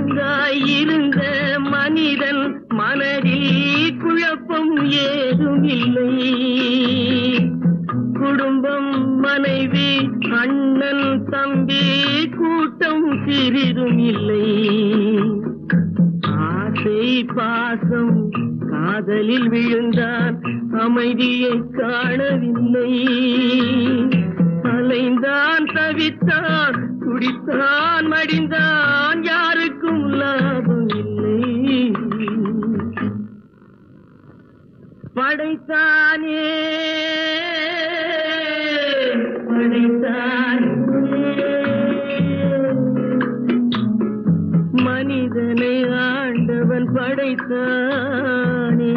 ஒழுங்காயிருந்த மனிதன் மனதில் குழப்பம் ஏதும் இல்லை. குடும்பம், மனைவி, அண்ணன், தம்பி, கூட்டம் சிறிதும் இல்லை. ஆசை பாசம் காதலில் விழுந்தான், அமைதியை காணவில்லை. அலைந்தான், தவித்தான், துடித்தான், மடிந்தான், யாருக்கும் லாபம் இல்லை. படைத்தானே படைத்தானே மனிதனை ஆண்டவன் படைத்தானே.